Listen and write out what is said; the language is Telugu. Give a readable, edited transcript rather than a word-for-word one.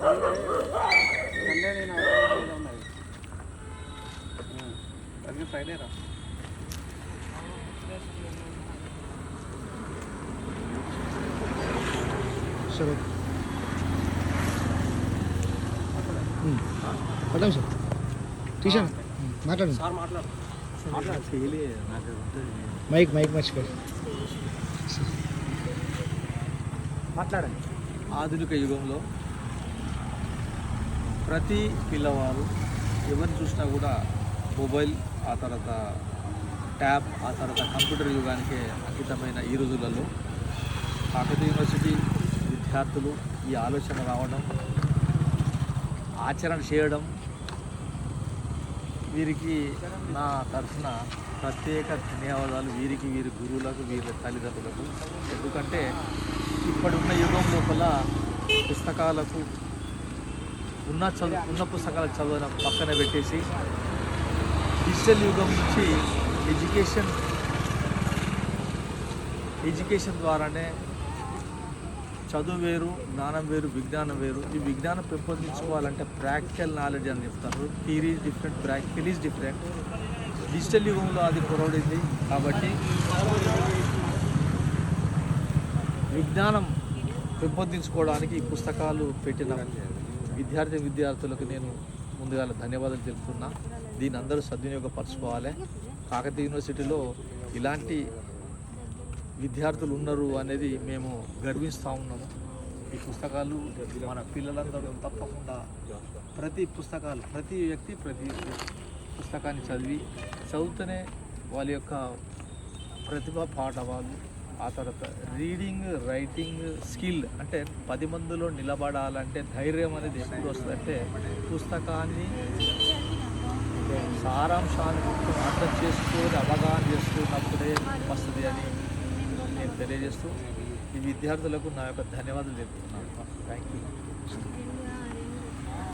సండే నేను ఉన్నది అది ఫ్రైడే రా సరే పడదాం సార్ తీసాను మాట్లాడండి సార్ మాట్లాడు మైక్ మర్చిపోయి మాట్లాడండి. ఆధునిక యుగంలో ప్రతి పిల్లవాడు ఎవరిని చూసినా కూడా మొబైల్, ఆ తర్వాత ట్యాబ్, ఆ తర్వాత కంప్యూటర్ యుగానికే అంకితమైన ఈ రోజులలో కాకతీయ యూనివర్సిటీ విద్యార్థులు ఈ ఆలోచన రావడం, ఆచరణ చేయడం, వీరికి నా తరఫున ప్రత్యేక ధన్యవాదాలు. వీరికి, వీరి గురువులకు, వీరి తల్లిదండ్రులకు. ఎందుకంటే ఇప్పుడున్న యుగం లోపల పుస్తకాలకు ఉన్న పుస్తకాలకు చదవడం పక్కన పెట్టేసి డిజిటల్ యుగం నుంచి ఎడ్యుకేషన్ ద్వారానే చదువు వేరు, జ్ఞానం వేరు, విజ్ఞానం వేరు. ఈ విజ్ఞానం పెంపొందించుకోవాలంటే ప్రాక్టికల్ నాలెడ్జ్ అని చెప్తారు. Theory is different, practical is different. Digital యుగంలో అది కొరవడింది. కాబట్టి విజ్ఞానం పెంపొందించుకోవడానికి ఈ పుస్తకాలు పెట్టిన విద్యార్థులకు నేను ముందుగా ధన్యవాదాలు తెలుపుతున్నా. దీన్ని అందరూ సద్వినియోగపరచుకోవాలి. కాకతీయ యూనివర్సిటీలో ఇలాంటి విద్యార్థులు ఉన్నారు అనేది మేము గర్విస్తూ ఉన్నాము. ఈ పుస్తకాలు మన పిల్లలందరూ తప్పకుండా ప్రతి వ్యక్తి ప్రతి పుస్తకాన్ని చదివితేనే వాళ్ళ యొక్క ప్రతిభా పాఠవాలు, ఆ తర్వాత రీడింగ్, రైటింగ్ స్కిల్, అంటే 10 మందిలో నిలబడాలంటే ధైర్యం అనేది ఎప్పుడు వస్తుందంటే పుస్తకాన్ని సారాంశాన్ని అర్థం చేసుకొని అవగాహన చేసుకున్నప్పుడే వస్తుంది అని నేను తెలియజేస్తూ ఈ విద్యార్థులకు నా యొక్క ధన్యవాదాలు చెప్తున్నాను. Thank you.